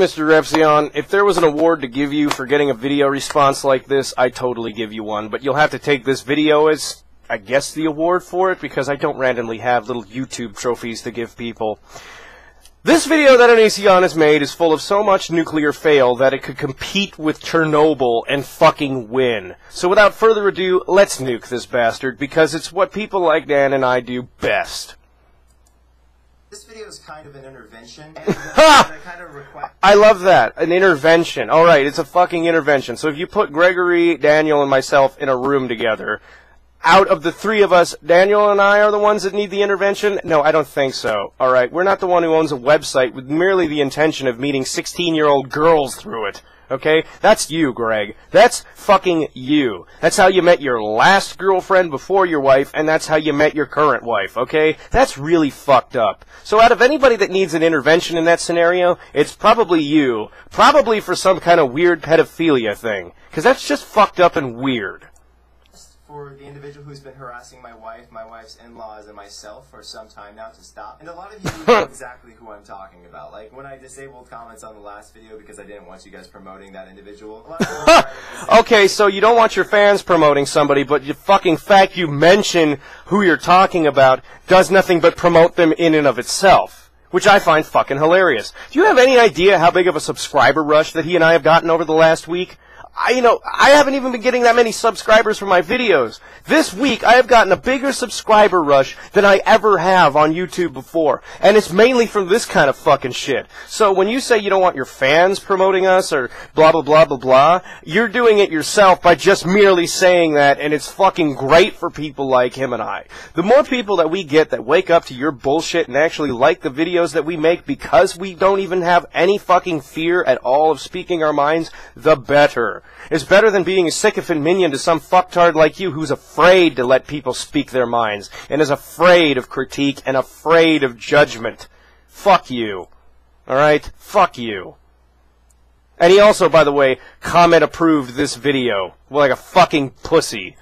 Mr. Repzion, if there was an award to give you for getting a video response like this, I'd totally give you one. But you'll have to take this video as, I guess, the award for it, because I don't randomly have little YouTube trophies to give people. This video that Onision has made is full of so much nuclear fail that it could compete with Chernobyl and fucking win. So without further ado, let's nuke this bastard, because it's what people like Dan and I do best. This video is kind of an intervention. And kind of I love that. An intervention. Alright, it's a fucking intervention. So if you put Gregory, Daniel, and myself in a room together, out of the three of us, Daniel and I are the ones that need the intervention? No, I don't think so. Alright, we're not the one who owns a website with merely the intention of meeting 16-year-old girls through it. Okay? That's you, Greg. That's fucking you. That's how you met your last girlfriend before your wife, and that's how you met your current wife, okay? That's really fucked up. So out of anybody that needs an intervention in that scenario, it's probably you. Probably for some kind of weird pedophilia thing. Because that's just fucked up and weird. For the individual who's been harassing my wife's in-laws, and myself for some time now to stop. And a lot of you know exactly who I'm talking about. Like, when I disabled comments on the last video because I didn't want you guys promoting that individual. A lot of okay, so you don't want your fans promoting somebody, but the fucking fact you mention who you're talking about does nothing but promote them in and of itself. Which I find fucking hilarious. Do you have any idea how big of a subscriber rush that he and I have gotten over the last week? I haven't even been getting that many subscribers for my videos. This week, I have gotten a bigger subscriber rush than I ever have on YouTube before. And it's mainly from this kind of fucking shit. So when you say you don't want your fans promoting us or blah, blah, blah, blah, blah, you're doing it yourself by just merely saying that, and it's fucking great for people like him and I. The more people that we get that wake up to your bullshit and actually like the videos that we make because we don't even have any fucking fear at all of speaking our minds, the better. It's better than being a sycophant minion to some fucktard like you who's afraid to let people speak their minds, and is afraid of critique and afraid of judgment. Fuck you. Alright? Fuck you. And he also, by the way, comment approved this video. Like a fucking pussy.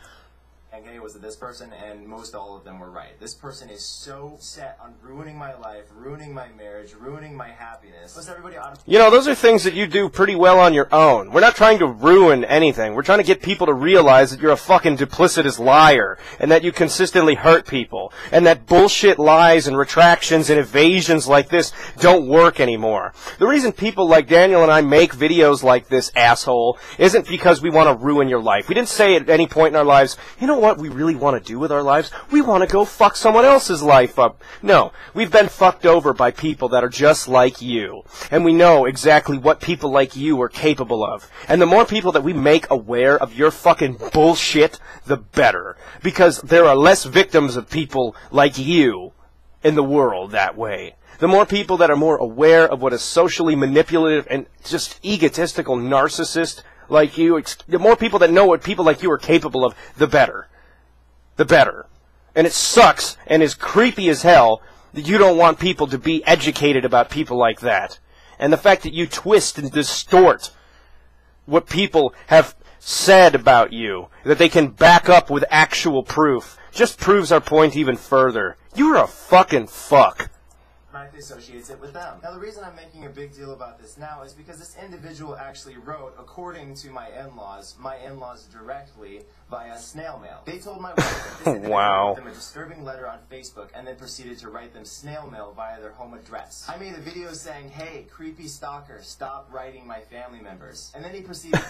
Was it this person? And most all of them were right. This person is so set on ruining my life, ruining my marriage, ruining my happiness. Plus everybody You know, those are things that you do pretty well on your own. We're not trying to ruin anything. We're trying to get people to realize that you're a fucking duplicitous liar, and that you consistently hurt people, and that bullshit lies and retractions and evasions like this don't work anymore. The reason people like Daniel and I make videos like this, asshole, isn't because we want to ruin your life. We didn't say at any point in our lives, you know what we really want to do with our lives? We want to go fuck someone else's life up. No, we've been fucked over by people that are just like you. And we know exactly what people like you are capable of. And the more people that we make aware of your fucking bullshit, the better. Because there are less victims of people like you in the world that way. The more people that are more aware of what a socially manipulative and just egotistical narcissist like you, the more people that know what people like you are capable of, the better. The better. And it sucks and is creepy as hell that you don't want people to be educated about people like that. And the fact that you twist and distort what people have said about you, that they can back up with actual proof, just proves our point even further. You're a fucking fuck. Associates it with them. Now the reason I'm making a big deal about this now is because this individual actually wrote, according to my in-laws directly via snail mail. They told my wife that this individual wrote them a disturbing letter on Facebook and then proceeded to write them snail mail via their home address. I made a video saying, hey, creepy stalker, stop writing my family members. And then he proceeded...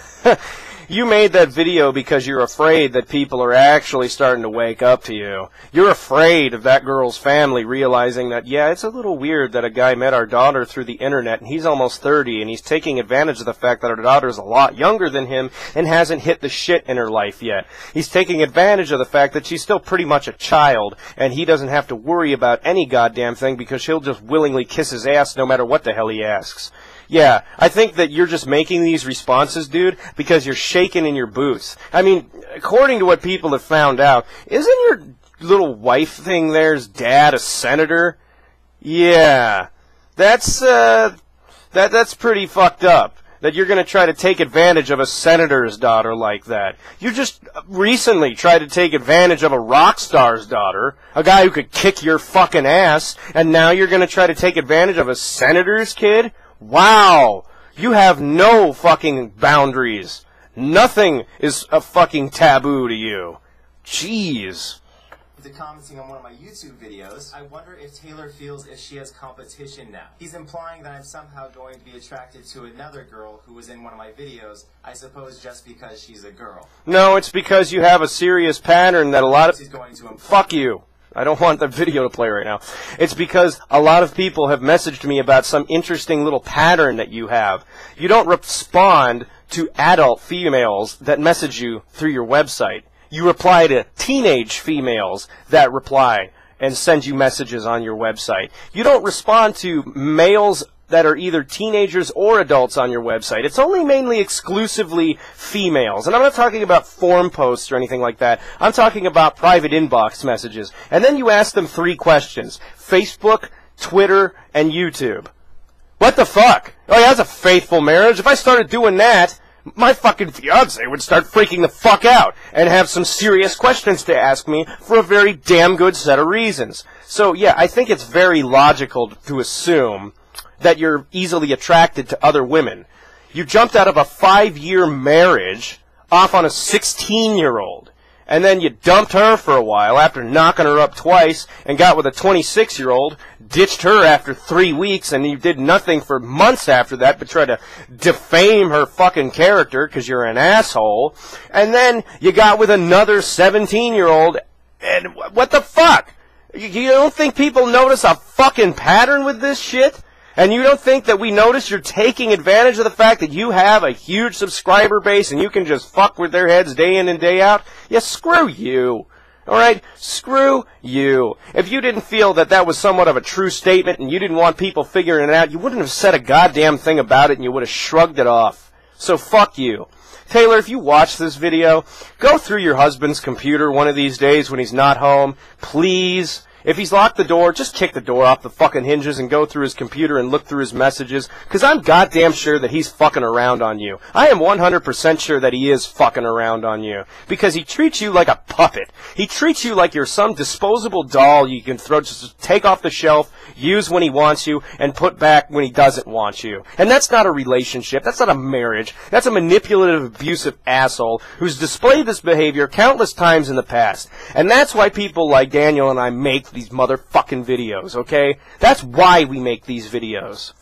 You made that video because you're afraid that people are actually starting to wake up to you. You're afraid of that girl's family realizing that, yeah, it's a little weird that a guy met our daughter through the internet and he's almost 30 and he's taking advantage of the fact that our daughter's a lot younger than him and hasn't hit the shit in her life yet. He's taking advantage of the fact that she's still pretty much a child and he doesn't have to worry about any goddamn thing because she'll just willingly kiss his ass no matter what the hell he asks. Yeah, I think that you're just making these responses, dude, because you're shaking in your boots. I mean, according to what people have found out, isn't your little wife thing there's dad a senator? Yeah, that's pretty fucked up, that you're going to try to take advantage of a senator's daughter like that. You just recently tried to take advantage of a rock star's daughter, a guy who could kick your fucking ass, and now you're going to try to take advantage of a senator's kid? Wow, You have no fucking boundaries. Nothing is a fucking taboo to you. Jeez. To commenting on one of my YouTube videos, I wonder if Taylor feels if she has competition now. He's implying that I'm somehow going to be attracted to another girl who was in one of my videos, I suppose just because she's a girl. No, it's because you have a serious pattern that a lot of... She's going to Fuck you. I don't want the video to play right now. It's because a lot of people have messaged me about some interesting little pattern that you have. You don't respond to adult females that message you through your website. You reply to teenage females that reply and send you messages on your website. You don't respond to males that are either teenagers or adults on your website. It's only mainly exclusively females. And I'm not talking about forum posts or anything like that. I'm talking about private inbox messages. And then you ask them 3 questions. Facebook, Twitter, and YouTube. What the fuck? Oh yeah, that's a faithful marriage. If I started doing that, my fucking fiance would start freaking the fuck out and have some serious questions to ask me for a very damn good set of reasons. So yeah, I think it's very logical to assume that you're easily attracted to other women. You jumped out of a 5-year marriage off on a 16-year-old. And then you dumped her for a while after knocking her up twice and got with a 26-year-old, ditched her after 3 weeks, and you did nothing for months after that but try to defame her fucking character because you're an asshole. And then you got with another 17-year-old, and what the fuck? You don't think people notice a fucking pattern with this shit? And you don't think that we notice you're taking advantage of the fact that you have a huge subscriber base and you can just fuck with their heads day in and day out? Yeah, screw you. Alright? Screw you. If you didn't feel that that was somewhat of a true statement and you didn't want people figuring it out, you wouldn't have said a goddamn thing about it and you would have shrugged it off. So fuck you. Taylor, if you watch this video, go through your husband's computer one of these days when he's not home. Please. If he's locked the door, just kick the door off the fucking hinges and go through his computer and look through his messages, because I'm goddamn sure that he's fucking around on you. I am 100% sure that he is fucking around on you, because he treats you like a puppet. He treats you like you're some disposable doll you can throw, just take off the shelf, use when he wants you, and put back when he doesn't want you. And that's not a relationship. That's not a marriage. That's a manipulative, abusive asshole who's displayed this behavior countless times in the past. And that's why people like Daniel and I make these motherfucking videos, okay? That's why we make these videos.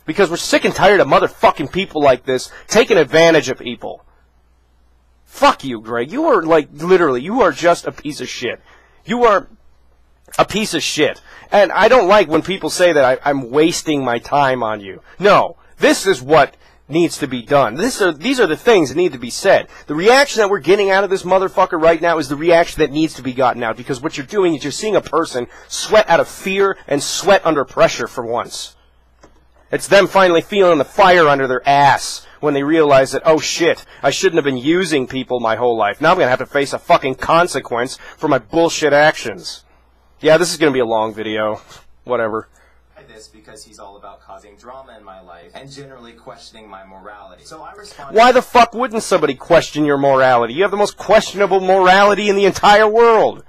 Because we're sick and tired of motherfucking people like this taking advantage of people. Fuck you, Greg. You are, like, literally, you are just a piece of shit. You are a piece of shit. And I don't like when people say that I'm wasting my time on you. No. This is what needs to be done. These are the things that need to be said. The reaction that we're getting out of this motherfucker right now is the reaction that needs to be gotten out, because what you're doing is you're seeing a person sweat out of fear and sweat under pressure for once. It's them finally feeling the fire under their ass when they realize that, oh shit, I shouldn't have been using people my whole life. Now I'm going to have to face a fucking consequence for my bullshit actions. Yeah, this is going to be a long video. Whatever. This because he's all about causing drama in my life and generally questioning my morality. So I responded. Why the fuck wouldn't somebody question your morality? You have the most questionable morality in the entire world.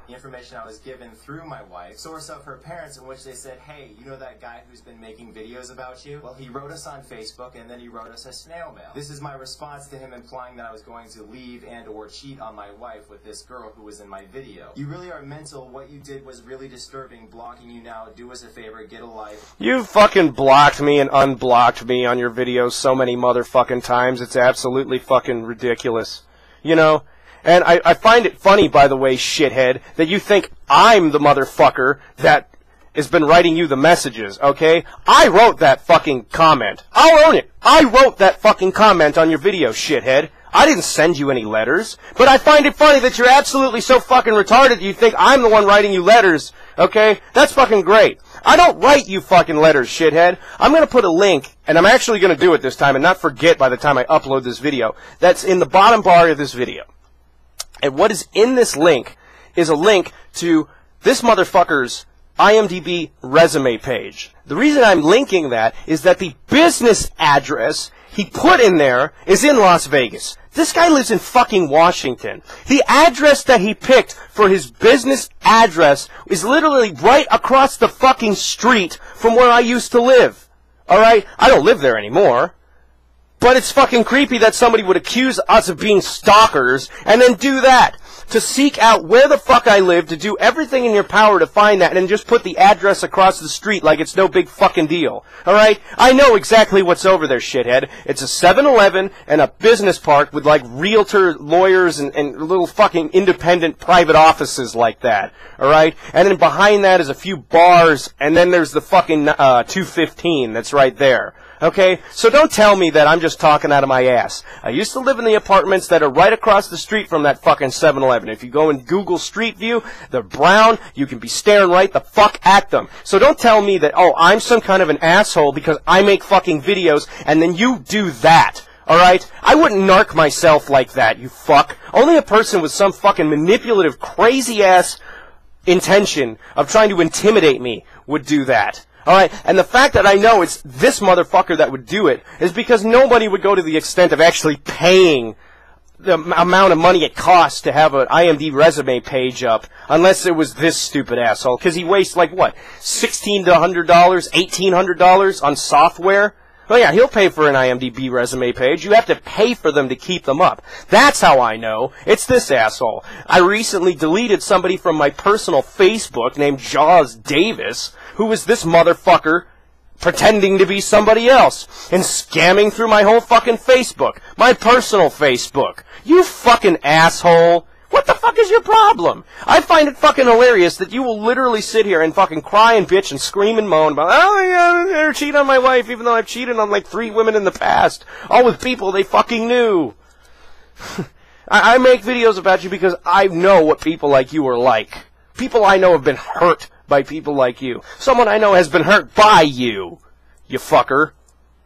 The information I was given through my wife, source of her parents, in which they said, hey, you know that guy who's been making videos about you? Well, he wrote us on Facebook, and then he wrote us a snail mail. This is my response to him implying that I was going to leave and or cheat on my wife with this girl who was in my video. You really are mental. What you did was really disturbing. Blocking you now. Do us a favor. Get a life. You fucking blocked me and unblocked me on your videos so many motherfucking times. It's absolutely fucking ridiculous. You know? And I find it funny, by the way, shithead, that you think I'm the motherfucker that has been writing you the messages, okay? I wrote that fucking comment. I'll own it. I wrote that fucking comment on your video, shithead. I didn't send you any letters. But I find it funny that you're absolutely so fucking retarded that you think I'm the one writing you letters, okay? That's fucking great. I don't write you fucking letters, shithead. I'm going to put a link, and I'm actually going to do it this time and not forget by the time I upload this video, that's in the bottom bar of this video. And what is in this link is a link to this motherfucker's IMDb resume page. The reason I'm linking that is that the business address he put in there is in Las Vegas. This guy lives in fucking Washington. The address that he picked for his business address is literally right across the fucking street from where I used to live. Alright? I don't live there anymore. But it's fucking creepy that somebody would accuse us of being stalkers and then do that. To seek out where the fuck I live, to do everything in your power to find that, and then just put the address across the street like it's no big fucking deal. Alright? I know exactly what's over there, shithead. It's a 7-Eleven and a business park with like realtor lawyers and little fucking independent private offices like that. Alright? And then behind that is a few bars, and then there's the fucking 215 that's right there. Okay? So don't tell me that I'm just talking out of my ass. I used to live in the apartments that are right across the street from that fucking 7-Eleven. If you go in Google Street View, they're brown, you can be staring right the fuck at them. So don't tell me that, oh, I'm some kind of an asshole because I make fucking videos and then you do that. Alright? I wouldn't narc myself like that, you fuck. Only a person with some fucking manipulative, crazy-ass intention of trying to intimidate me would do that. Alright, and the fact that I know it's this motherfucker that would do it is because nobody would go to the extent of actually paying the amount of money it costs to have an IMDb resume page up unless it was this stupid asshole. Because he wastes, like, what, $1,600 to $100, $1,800 on software? Well, yeah, he'll pay for an IMDb resume page. You have to pay for them to keep them up. That's how I know. It's this asshole. I recently deleted somebody from my personal Facebook named Jaws Davis, who was this motherfucker pretending to be somebody else and scamming through my whole fucking Facebook. My personal Facebook. You fucking asshole. What the fuck is your problem? I find it fucking hilarious that you will literally sit here and fucking cry and bitch and scream and moan about, oh my god, they're cheating on my wife, even though I've cheated on like 3 women in the past. All with people they fucking knew. I make videos about you because I know what people like you are like. People I know have been hurt by people like you. Someone I know has been hurt by you, you fucker.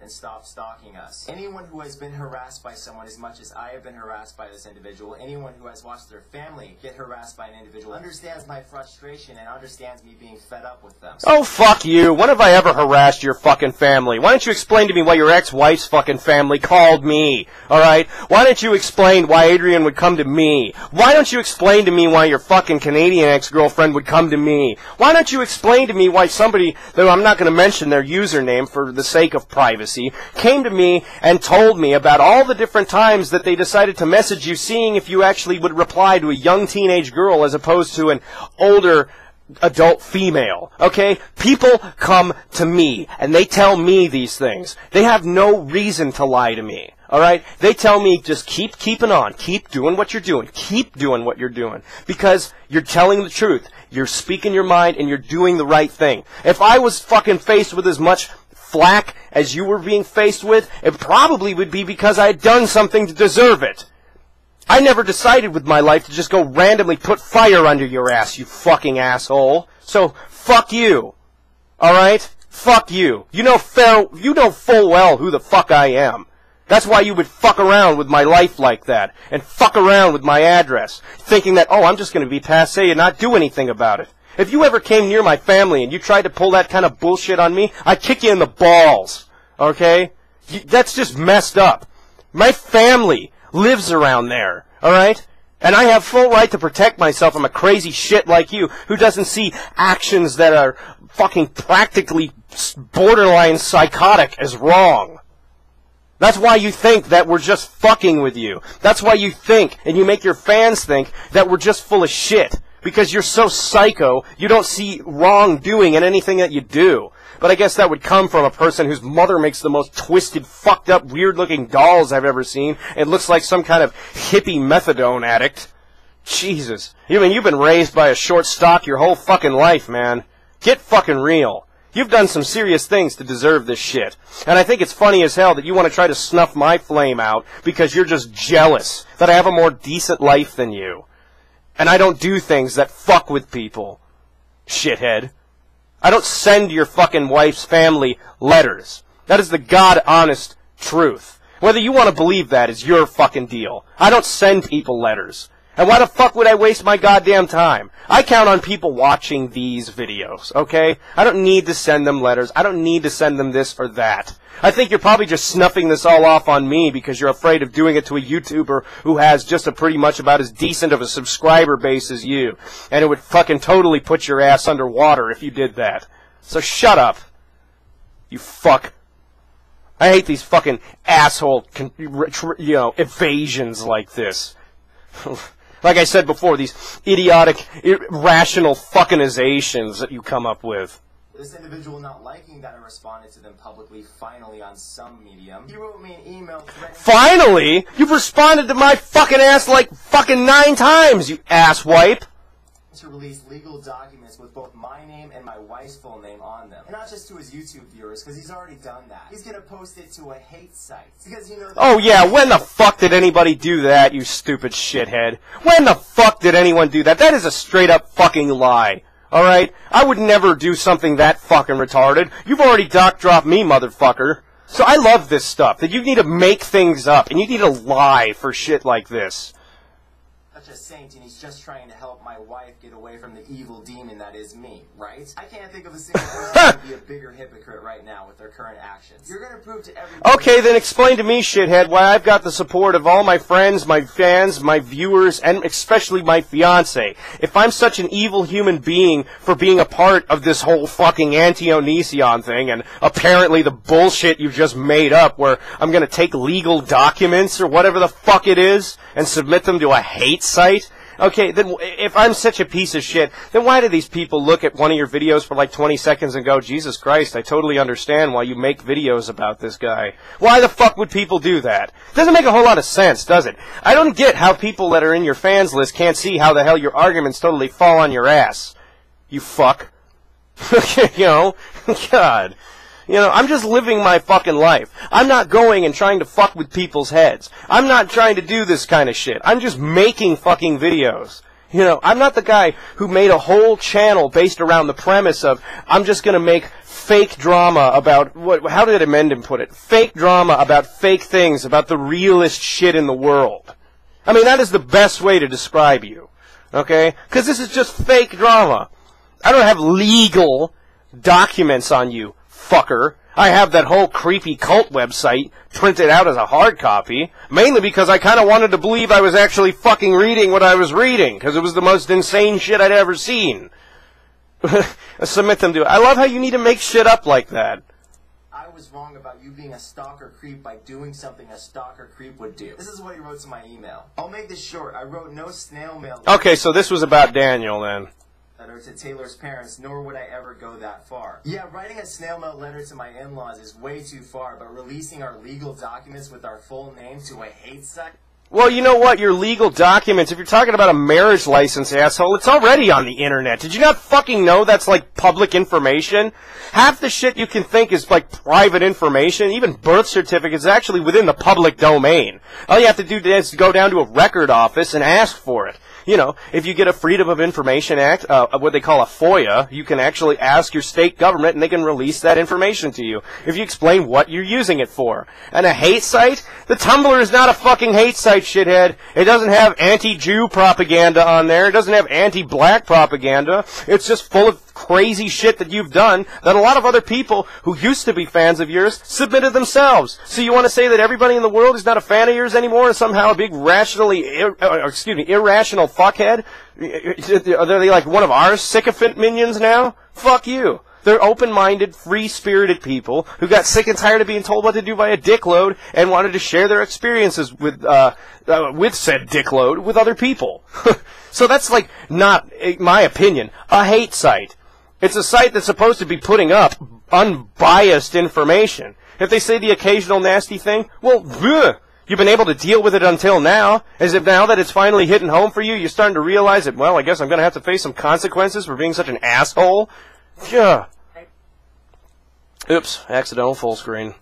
And stop stalking us. Anyone who has been harassed by someone as much as I have been harassed by this individual, anyone who has watched their family get harassed by an individual, understands my frustration and understands me being fed up with them. Oh, fuck you. When have I ever harassed your fucking family? Why don't you explain to me why your ex-wife's fucking family called me? Alright? Why don't you explain why Adrian would come to me? Why don't you explain to me why your fucking Canadian ex-girlfriend would come to me? Why don't you explain to me why somebody, though I'm not going to mention their username for the sake of privacy, came to me and told me about all the different times that they decided to message you, seeing if you actually would reply to a young teenage girl as opposed to an older adult female. Okay? People come to me and they tell me these things. They have no reason to lie to me. Alright? They tell me just keep keeping on. Keep doing what you're doing. Keep doing what you're doing. Because you're telling the truth. You're speaking your mind and you're doing the right thing. If I was fucking faced with as much flack as you were being faced with, it probably would be because I had done something to deserve it. I never decided with my life to just go randomly put fire under your ass, you fucking asshole. So, fuck you. Alright? Fuck you. You know full well who the fuck I am. That's why you would fuck around with my life like that, and fuck around with my address, thinking that, oh, I'm just going to be passé and not do anything about it. If you ever came near my family and you tried to pull that kind of bullshit on me, I'd kick you in the balls. Okay? That's just messed up. My family lives around there. Alright? And I have full right to protect myself from a crazy shit like you who doesn't see actions that are fucking practically borderline psychotic as wrong. That's why you think that we're just fucking with you. That's why you think, and you make your fans think, that we're just full of shit. Because you're so psycho, you don't see wrongdoing in anything that you do. But I guess that would come from a person whose mother makes the most twisted, fucked up, weird-looking dolls I've ever seen. It looks like some kind of hippie methadone addict. Jesus. You've been raised by a short stock your whole fucking life, man. Get fucking real. You've done some serious things to deserve this shit. And I think it's funny as hell that you want to try to snuff my flame out because you're just jealous that I have a more decent life than you. And I don't do things that fuck with people. Shithead. I don't send your fucking wife's family letters. That is the God-honest truth. Whether you want to believe that is your fucking deal. I don't send people letters. And why the fuck would I waste my goddamn time? I count on people watching these videos, okay? I don't need to send them letters. I don't need to send them this or that. I think you're probably just snuffing this all off on me because you're afraid of doing it to a YouTuber who has just a pretty much about as decent of a subscriber base as you. And it would fucking totally put your ass underwater if you did that. So shut up. You fuck. I hate these fucking asshole, evasions like this. Like I said before, these idiotic, irrational fuckingizations that you come up with. This individual not liking that I responded to them publicly finally on some medium. He wrote me an email threatening— Finally? You've responded to my fucking ass like fucking 9 times, you asswipe! To release legal documents with both my name and my wife's full name on them. And not just to his YouTube viewers, because he's already done that. He's gonna post it to a hate site. Because you know— Oh yeah, when the fuck did anybody do that, you stupid shithead? When the fuck did anyone do that? That is a straight up fucking lie. Alright? I would never do something that fucking retarded. You've already doc-dropped me, motherfucker. So I love this stuff, that you need to make things up, and you need to lie for shit like this. Such a saint, and he's just trying to help my wife get away from the evil demon that is me, right? I can't think of a single person who would be a bigger hypocrite right now with their current actions. You're gonna prove to everybody— Okay, then explain to me, shithead, why I've got the support of all my friends, my fans, my viewers, and especially my fiancé. If I'm such an evil human being for being a part of this whole fucking anti-Onision thing, and apparently the bullshit you just made up where I'm gonna take legal documents or whatever the fuck it is and submit them to a hate site? Okay, then if I'm such a piece of shit, then why do these people look at one of your videos for like 20 seconds and go, Jesus Christ, I totally understand why you make videos about this guy. Why the fuck would people do that? Doesn't make a whole lot of sense, does it? I don't get how people that are in your fans list can't see how the hell your arguments totally fall on your ass. You fuck. You know? God. You know, I'm just living my fucking life. I'm not going and trying to fuck with people's heads. I'm not trying to do this kind of shit. I'm just making fucking videos. You know, I'm not the guy who made a whole channel based around the premise of, I'm just gonna make fake drama about, how did Amendin put it? Fake drama about fake things, about the realest shit in the world. I mean, that is the best way to describe you. Okay? Because this is just fake drama. I don't have legal documents on you, fucker. I have that whole creepy cult website printed out as a hard copy, mainly because I kind of wanted to believe I was actually fucking reading what I was reading, because it was the most insane shit I'd ever seen. Submit them to it. I love how you need to make shit up like that. I was wrong about you being a stalker creep by doing something a stalker creep would do. This is what he wrote to my email. I'll make this short. I wrote no snail mail— Okay, so this was about Daniel then. Letter to Taylor's parents, nor would I ever go that far. Yeah, writing a snail mail letter to my in-laws is way too far, but releasing our legal documents with our full name to a hate site— Well, you know what? Your legal documents, if you're talking about a marriage license, asshole, it's already on the internet. Did you not fucking know that's like public information? Half the shit you can think is like private information, even birth certificates, is actually within the public domain. All you have to do is go down to a record office and ask for it. You know, if you get a Freedom of Information Act, what they call a FOIA, you can actually ask your state government and they can release that information to you if you explain what you're using it for. And a hate site? The Tumblr is not a fucking hate site, shithead. It doesn't have anti-Jew propaganda on there. It doesn't have anti-black propaganda. It's just full of crazy shit that you've done that a lot of other people who used to be fans of yours submitted themselves. So you want to say that everybody in the world is not a fan of yours anymore and somehow a big irrational fuckhead? Are they like one of our sycophant minions now? Fuck you. They're open-minded, free-spirited people who got sick and tired of being told what to do by a dickload and wanted to share their experiences with said dickload with other people. So that's like not, in my opinion, a hate site. It's a site that's supposed to be putting up unbiased information. If they say the occasional nasty thing, well, bleh. You've been able to deal with it until now. As if now that it's finally hitting home for you, you're starting to realize that, well, I guess I'm going to have to face some consequences for being such an asshole. Yeah. Oops, accidental full screen.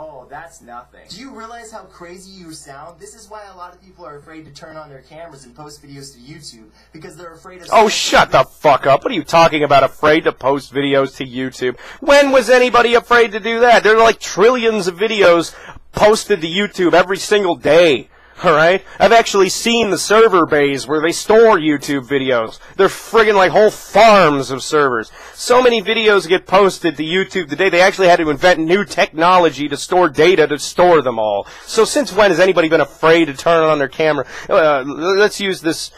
Oh, that's nothing. Do you realize how crazy you sound? This is why a lot of people are afraid to turn on their cameras and post videos to YouTube, because they're afraid of— Oh, shut the fuck up. What are you talking about, afraid to post videos to YouTube? When was anybody afraid to do that? There are like trillions of videos posted to YouTube every single day. Alright? I've actually seen the server bays where they store YouTube videos. They're friggin' like whole farms of servers. So many videos get posted to YouTube today, they actually had to invent new technology to store data to store them all. So since when has anybody been afraid to turn on their camera? Let's use this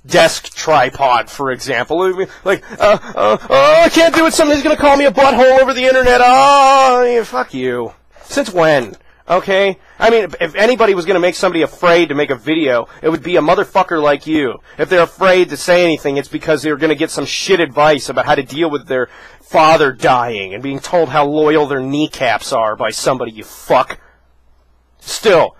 desk tripod, for example. Like, I can't do it. Somebody's going to call me a butthole over the internet. Oh, yeah, fuck you. Since when? Okay? I mean, if anybody was going to make somebody afraid to make a video, it would be a motherfucker like you. If they're afraid to say anything, it's because they're going to get some shit advice about how to deal with their father dying and being told how loyal their kneecaps are by somebody, you fuck. Still,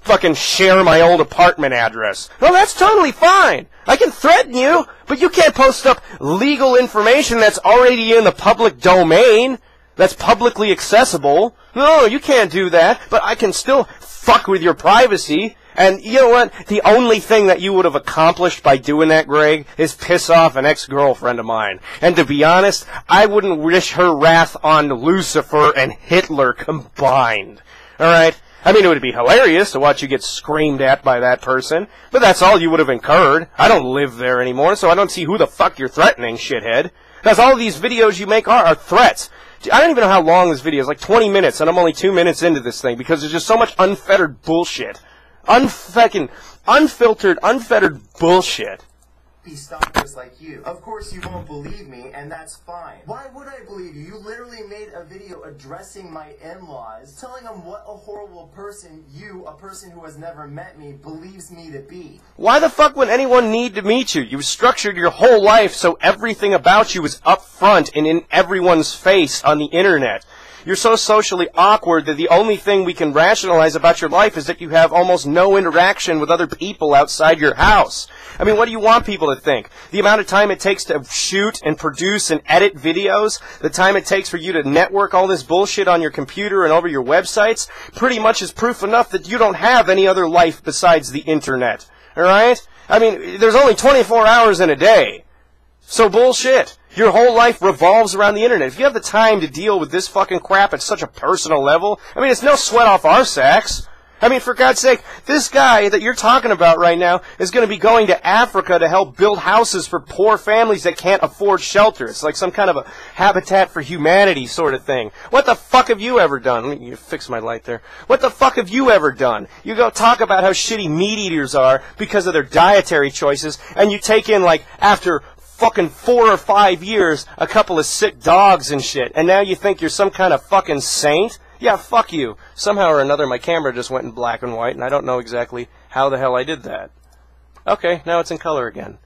fucking share my old apartment address. Well, that's totally fine. I can threaten you, but you can't post up legal information that's already in the public domain. That's publicly accessible. No, you can't do that, but I can still fuck with your privacy. And you know what? The only thing that you would have accomplished by doing that, Greg, is piss off an ex-girlfriend of mine. And to be honest, I wouldn't wish her wrath on Lucifer and Hitler combined. Alright? I mean, it would be hilarious to watch you get screamed at by that person, but that's all you would have incurred. I don't live there anymore, so I don't see who the fuck you're threatening, shithead. Because all these videos you make are threats. I don't even know how long this video is, like 20 minutes, and I'm only 2 minutes into this thing, because there's just so much unfettered bullshit. Unfettered bullshit. Be stalkers like you. Of course you won't believe me, and that's fine. Why would I believe you? You literally made a video addressing my in-laws, telling them what a horrible person you, a person who has never met me, believes me to be. Why the fuck would anyone need to meet you? You've structured your whole life so everything about you is up front and in everyone's face on the internet. You're so socially awkward that the only thing we can rationalize about your life is that you have almost no interaction with other people outside your house. I mean, what do you want people to think? The amount of time it takes to shoot and produce and edit videos, the time it takes for you to network all this bullshit on your computer and over your websites, pretty much is proof enough that you don't have any other life besides the internet. Alright? I mean, there's only 24 hours in a day. So bullshit. Your whole life revolves around the internet. If you have the time to deal with this fucking crap at such a personal level, I mean, it's no sweat off our sacks. I mean, for God's sake, this guy that you're talking about right now is going to be going to Africa to help build houses for poor families that can't afford shelter. It's like some kind of a Habitat for Humanity sort of thing. What the fuck have you ever done? Let me fix my light there. What the fuck have you ever done? You go talk about how shitty meat eaters are because of their dietary choices, and you take in, like, after fucking 4 or 5 years, a couple of sick dogs and shit, and now you think you're some kind of fucking saint? Yeah, fuck you. Somehow or another, my camera just went in black and white, and I don't know exactly how the hell I did that. Okay, now it's in color again.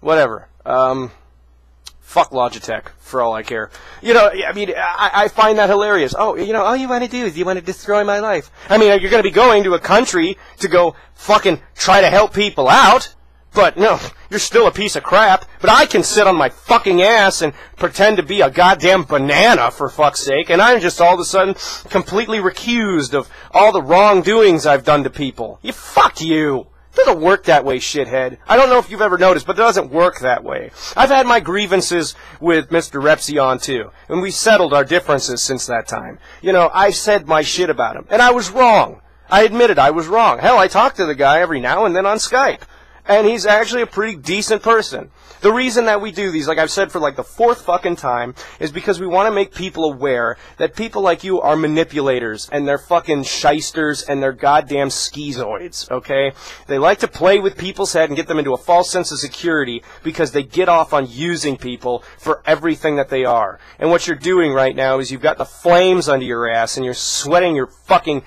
Whatever. Fuck Logitech, for all I care. You know, I mean, I find that hilarious. Oh, you know, all you want to do is you want to destroy my life. I mean, you're going to be going to a country to go fucking try to help people out, but no, you're still a piece of crap. But I can sit on my fucking ass and pretend to be a goddamn banana, for fuck's sake, and I'm just all of a sudden completely recused of all the wrongdoings I've done to people. You fuck you. It doesn't work that way, shithead. I don't know if you've ever noticed, but it doesn't work that way. I've had my grievances with Mr. Repsion, too, and we settled our differences since that time. You know, I said my shit about him, and I was wrong. I admitted I was wrong. Hell, I talk to the guy every now and then on Skype. And he's actually a pretty decent person. The reason that we do these, like I've said for like the 4th fucking time, is because we want to make people aware that people like you are manipulators, and they're fucking shysters, and they're goddamn schizoids, okay? They like to play with people's head and get them into a false sense of security because they get off on using people for everything that they are. And what you're doing right now is you've got the flames under your ass, and you're sweating your fucking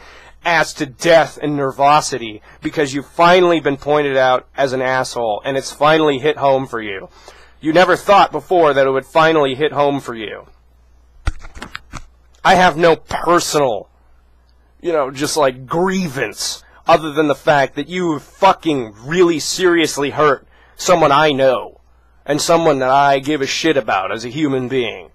ass to death in nervosity because you've finally been pointed out as an asshole, and it's finally hit home for you. You never thought before that it would finally hit home for you. I have no personal, just like grievance other than the fact that you fucking really seriously hurt someone I know and someone that I give a shit about as a human being.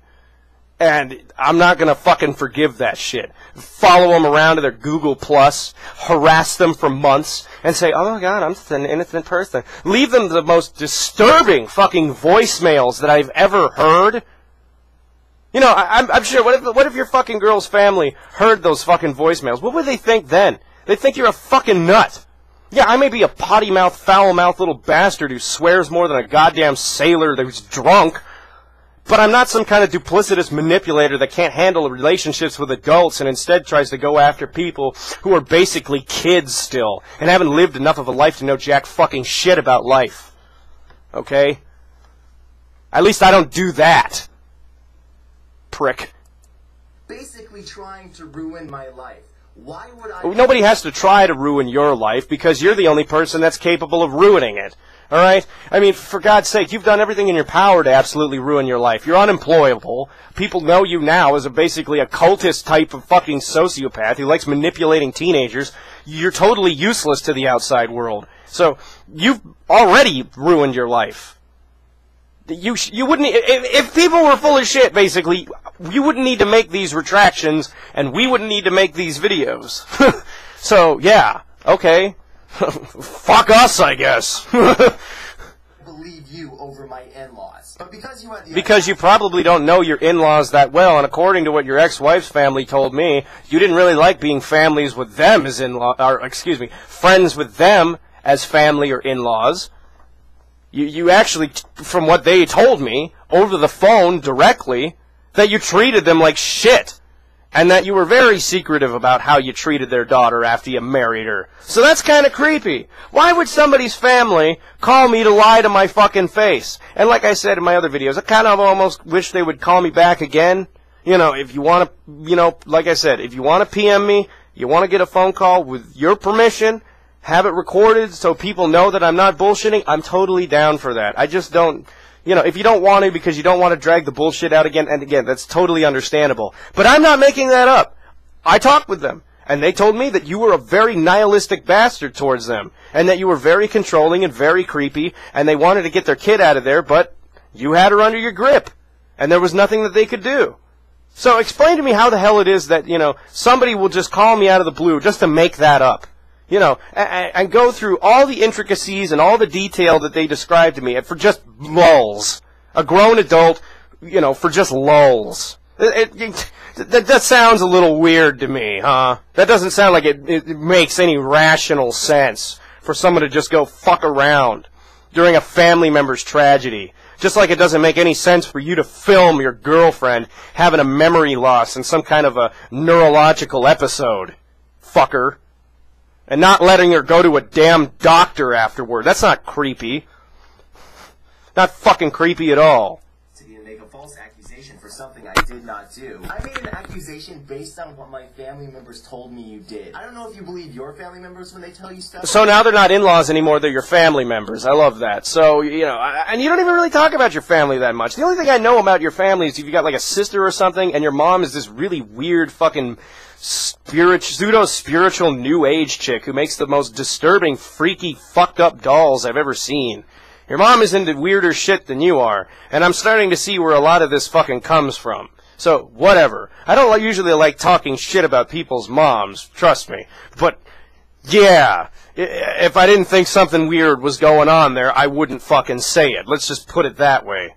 And I'm not going to fucking forgive that shit. Follow them around to their Google Plus, harass them for months, and say, oh my God, I'm just an innocent person. Leave them the most disturbing fucking voicemails that I've ever heard. You know, I'm sure, what if your fucking girl's family heard those fucking voicemails? What would they think then? They'd think you're a fucking nut. Yeah, I may be a potty-mouthed, foul-mouthed little bastard who swears more than a goddamn sailor who's drunk, But I'm not some kind of duplicitous manipulator that can't handle relationships with adults and instead tries to go after people who are basically kids still and haven't lived enough of a life to know jack fucking shit about life. Okay? At least I don't do that. Prick. Basically trying to ruin my life. Why would I... Nobody has to try to ruin your life because you're the only person that's capable of ruining it. Alright? I mean, for God's sake, you've done everything in your power to absolutely ruin your life. You're unemployable. People know you now as basically a cultist type of fucking sociopath who likes manipulating teenagers. You're totally useless to the outside world. So, you've already ruined your life. You wouldn't... If people were full of shit, basically, you wouldn't need to make these retractions, and we wouldn't need to make these videos. So, yeah, okay. Fuck us, I guess. Believe you over my in-laws. But because you probably don't know your in-laws that well, and according to what your ex-wife's family told me, you didn't really like being families with them as friends with them as family or in-laws. You actually, from what they told me, over the phone directly, that you treated them like shit. And that you were very secretive about how you treated their daughter after you married her. So that's kind of creepy. Why would somebody's family call me to lie to my fucking face? And like I said in my other videos, I kind of almost wish they would call me back again. You know, if you want to, like I said, if you want to PM me, you want to get a phone call with your permission, have it recorded so people know that I'm not bullshitting, I'm totally down for that. I just don't... if you don't want to because you don't want to drag the bullshit out again, and again, that's totally understandable. But I'm not making that up. I talked with them, and they told me that you were a very nihilistic bastard towards them, and that you were very controlling and very creepy, and they wanted to get their kid out of there, but you had her under your grip, and there was nothing that they could do. So explain to me how the hell it is that, somebody will just call me out of the blue just to make that up. And go through all the intricacies and all the detail that they described to me for just lulz. A grown adult, for just lulz. That sounds a little weird to me, huh? That doesn't sound like it makes any rational sense for someone to just go fuck around during a family member's tragedy. Just like it doesn't make any sense for you to film your girlfriend having a memory loss in some kind of a neurological episode. Fucker. And not letting her go to a damn doctor afterward. That's not creepy. Not fucking creepy at all. To make a false accusation for something I did not do. I made an accusation based on what my family members told me you did. I don't know if you believe your family members when they tell you stuff. So now they're not in-laws anymore, they're your family members. I love that. So, and you don't even really talk about your family that much. The only thing I know about your family is if you got like a sister or something, and your mom is this really weird fucking... pseudo-spiritual new age chick who makes the most disturbing, freaky, fucked up dolls I've ever seen. Your mom is into weirder shit than you are, and I'm starting to see where a lot of this fucking comes from. So, whatever. I don't usually like talking shit about people's moms, trust me. But, yeah, if I didn't think something weird was going on there, I wouldn't fucking say it. Let's just put it that way.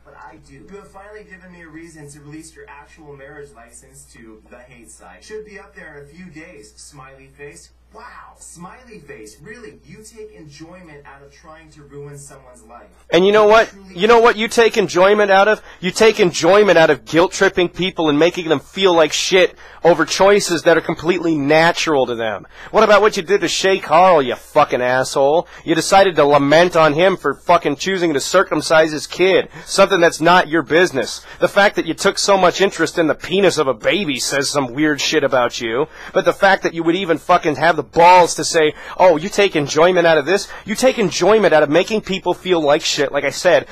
But I do. You have finally given me a reason to release your actual marriage license to the hate site. Should be up there in a few days. Smiley face. Wow. Smiley face. Really, you take enjoyment out of trying to ruin someone's life. And you know what? You know what you take enjoyment out of? You take enjoyment out of guilt-tripping people and making them feel like shit over choices that are completely natural to them. What about what you did to Shay Carl, you fucking asshole? You decided to lament on him for fucking choosing to circumcise his kid. Something that's not your business. The fact that you took so much interest in the penis of a baby says some weird shit about you. But the fact that you would even fucking have the balls to say, oh, you take enjoyment out of this? You take enjoyment out of making people feel like shit, like I said,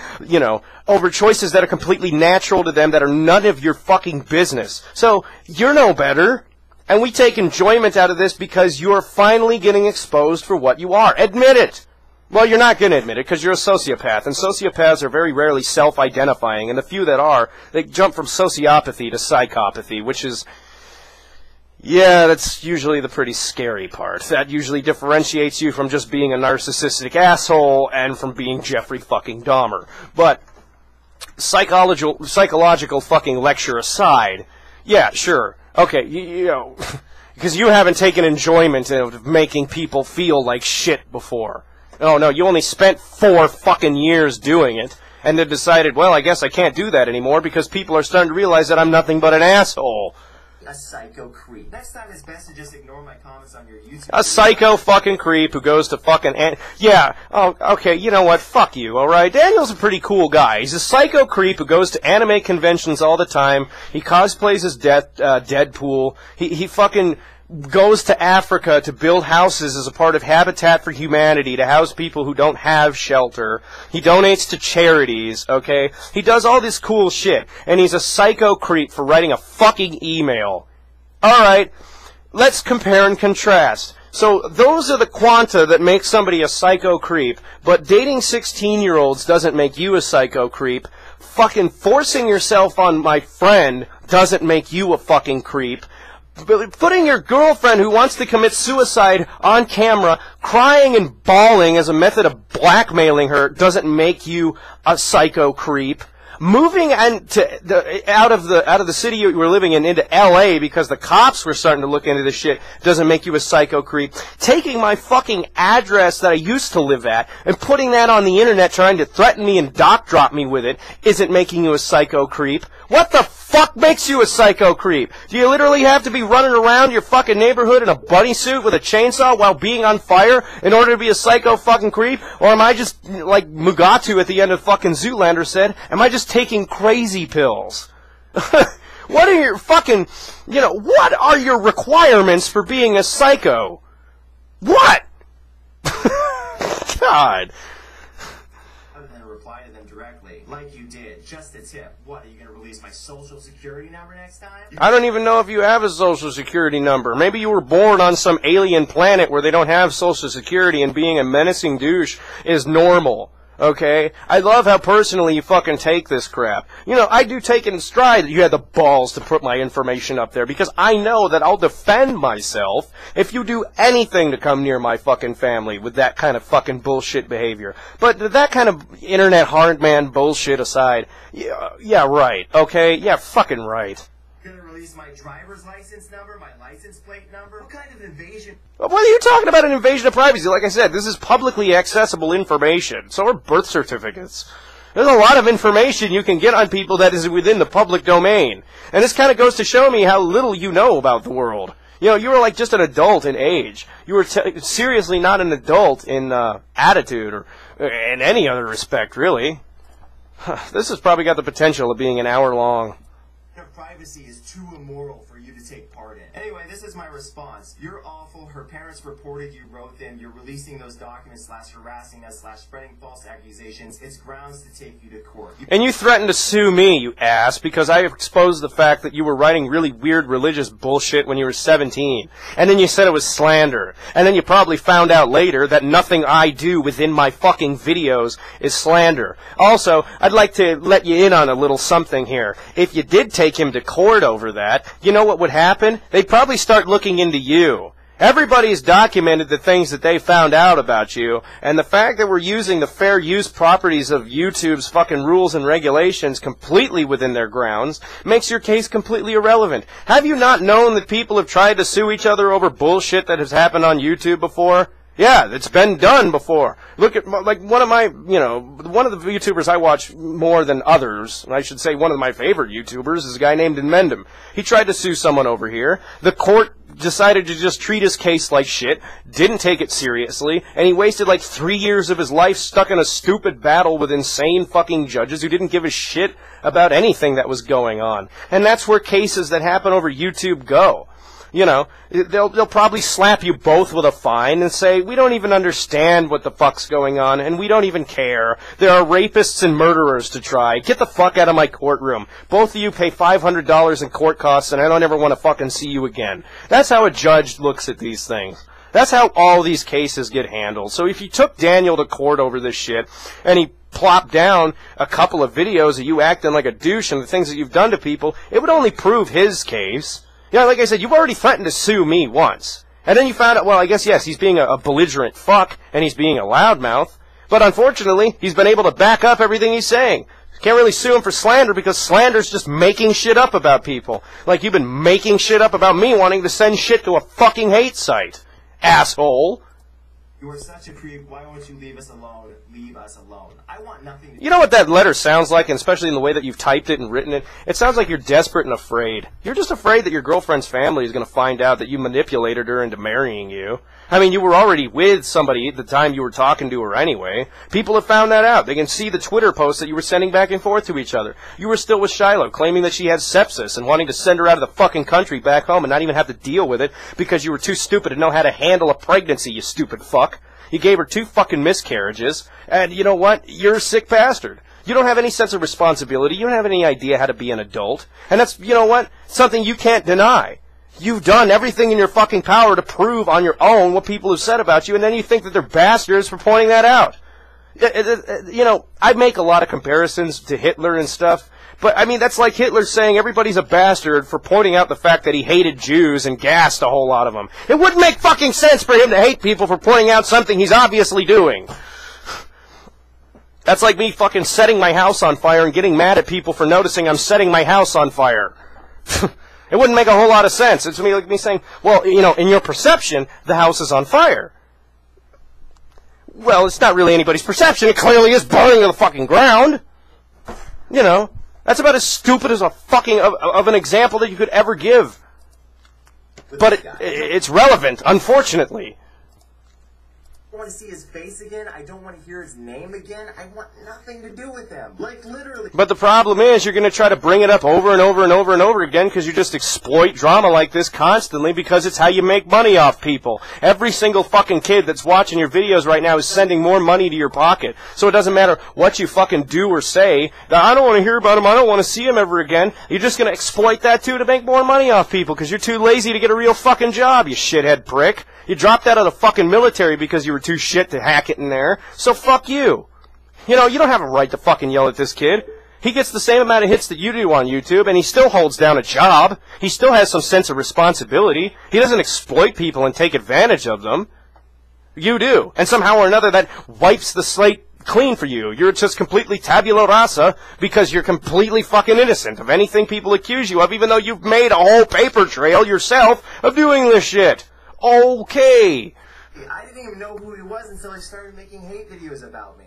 over choices that are completely natural to them that are none of your fucking business. So, you're no better. And we take enjoyment out of this because you're finally getting exposed for what you are. Admit it! Well, you're not going to admit it because you're a sociopath, and sociopaths are very rarely self-identifying, and the few that are, they jump from sociopathy to psychopathy, which is... yeah, that's usually the pretty scary part. That usually differentiates you from just being a narcissistic asshole and from being Jeffrey fucking Dahmer. But, psychological fucking lecture aside, yeah, sure, okay, because you haven't taken enjoyment of making people feel like shit before. Oh no, you only spent 4 fucking years doing it. and then decided, well, I guess I can't do that anymore because people are starting to realize that I'm nothing but an asshole. A psycho creep. Next time it's best to just ignore my comments on your YouTube. A psycho fucking creep who goes to fucking yeah. Oh, okay. You know what? Fuck you. All right. Daniel's a pretty cool guy. He's a psycho creep who goes to anime conventions all the time. He cosplays as Deadpool. He fucking goes to Africa to build houses as a part of Habitat for Humanity to house people who don't have shelter. He donates to charities, okay? He does all this cool shit, and he's a psycho creep for writing a fucking email. Alright, let's compare and contrast. So, those are the quanta that make somebody a psycho creep, but dating 16-year-olds doesn't make you a psycho creep. Fucking forcing yourself on my friend doesn't make you a fucking creep. Putting your girlfriend who wants to commit suicide on camera, crying and bawling as a method of blackmailing her doesn't make you a psycho creep. Moving out of the city you were living in into L.A. because the cops were starting to look into this shit doesn't make you a psycho creep. Taking my fucking address that I used to live at and putting that on the internet trying to threaten me and dock drop me with it isn't making you a psycho creep. What the fuck makes you a psycho creep? Do you literally have to be running around your fucking neighborhood in a bunny suit with a chainsaw while being on fire in order to be a psycho fucking creep? Or am I just, like Mugatu at the end of fucking Zoolander said, am I just taking crazy pills? What are your fucking, what are your requirements for being a psycho? What? God. Other than reply to them directly, like you did. Just a tip. What, are you going to release my social security number next time? I don't even know if you have a social security number. Maybe you were born on some alien planet where they don't have social security and being a menacing douche is normal. Okay? I love how personally you fucking take this crap. I do take it in stride that you had the balls to put my information up there because I know that I'll defend myself if you do anything to come near my fucking family with that kind of fucking bullshit behavior. But that kind of internet hard man bullshit aside, yeah, right, okay? Yeah, fucking right. Gonna release my driver's license number, my license plate number? What kind of invasion? What are you talking about, an invasion of privacy? Like I said, this is publicly accessible information. So are birth certificates. There's a lot of information you can get on people that is within the public domain. And this kind of goes to show me how little you know about the world. You were like just an adult in age. You were seriously not an adult in attitude or in any other respect, really. This has probably got the potential of being an hour long. Privacy is too immoral for you to take part in. Anyway, this is my response. You're awful. Her parents reported you wrote them. You're releasing those documents / harassing us / spreading false accusations. It's grounds to take you to court. And you threatened to sue me, you ass, because I exposed the fact that you were writing really weird religious bullshit when you were 17. And then you said it was slander. And then you probably found out later that nothing I do within my fucking videos is slander. Also, I'd like to let you in on a little something here. If you did take him to court over that, you know what would happen? They'd probably start looking into you. Everybody's documented the things that they found out about you, and the fact that we're using the fair use properties of YouTube's fucking rules and regulations completely within their grounds makes your case completely irrelevant. Have you not known that people have tried to sue each other over bullshit that has happened on YouTube before? Yeah, it's been done before. Look at, like, one of the YouTubers I watch more than others, and I should say one of my favorite YouTubers, is a guy named Inmendum. He tried to sue someone over here. The court decided to just treat his case like shit, didn't take it seriously, and he wasted like 3 years of his life stuck in a stupid battle with insane fucking judges who didn't give a shit about anything that was going on. And that's where cases that happen over YouTube go. They'll probably slap you both with a fine and say, we don't even understand what the fuck's going on, and we don't even care. There are rapists and murderers to try. Get the fuck out of my courtroom. Both of you pay $500 in court costs, and I don't ever want to fucking see you again. That's how a judge looks at these things. That's how all these cases get handled. So if you took Daniel to court over this shit, and he plopped down a couple of videos of you acting like a douche and the things that you've done to people, it would only prove his case. Like I said, you've already threatened to sue me once. And then you found out, well, I guess, yes, he's being a belligerent fuck, and he's being a loudmouth. But unfortunately, he's been able to back up everything he's saying. Can't really sue him for slander, because slander's just making shit up about people. Like you've been making shit up about me wanting to send shit to a fucking hate site. Asshole. You are such a creep. Why won't you leave us alone? Leave us alone. I want nothing to You know what that letter sounds like, and especially in the way that you've typed it and written it? It sounds like you're desperate and afraid. You're just afraid that your girlfriend's family is going to find out that you manipulated her into marrying you. I mean, you were already with somebody at the time you were talking to her anyway. People have found that out. They can see the Twitter posts that you were sending back and forth to each other. You were still with Shiloh, claiming that she had sepsis and wanting to send her out of the fucking country back home and not even have to deal with it because you were too stupid to know how to handle a pregnancy, you stupid fuck. You gave her 2 fucking miscarriages, and you know what? You're a sick bastard. You don't have any sense of responsibility. You don't have any idea how to be an adult. And that's, you know what? Something you can't deny. You've done everything in your fucking power to prove on your own what people have said about you, and then you think that they're bastards for pointing that out. You know, I make a lot of comparisons to Hitler and stuff, but I mean, that's like Hitler saying everybody's a bastard for pointing out the fact that he hated Jews and gassed a whole lot of them. It wouldn't make fucking sense for him to hate people for pointing out something he's obviously doing. That's like me fucking setting my house on fire and getting mad at people for noticing I'm setting my house on fire. It wouldn't make a whole lot of sense. It's like me saying, well, you know, in your perception, the house is on fire. Well, it's not really anybody's perception. It clearly is burning to the fucking ground. You know, that's about as stupid as a fucking of an example that you could ever give. But it's relevant, unfortunately. I want to see his face again. I don't want to hear his name again. I want nothing to do with him. Like, literally. But the problem is you're going to try to bring it up over and over and over and over again because you just exploit drama like this constantly because it's how you make money off people. Every single fucking kid that's watching your videos right now is sending more money to your pocket. So it doesn't matter what you fucking do or say. I don't want to hear about him. I don't want to see him ever again. You're just going to exploit that too to make more money off people because you're too lazy to get a real fucking job, you shithead prick. You dropped out of the fucking military because you were too shit to hack it in there. So fuck you. You know, you don't have a right to fucking yell at this kid. He gets the same amount of hits that you do on YouTube, and he still holds down a job. He still has some sense of responsibility. He doesn't exploit people and take advantage of them. You do. And somehow or another that wipes the slate clean for you. You're just completely tabula rasa because you're completely fucking innocent of anything people accuse you of, even though you've made a whole paper trail yourself of doing this shit. Okay. I didn't even know who he was until he started making hate videos about me.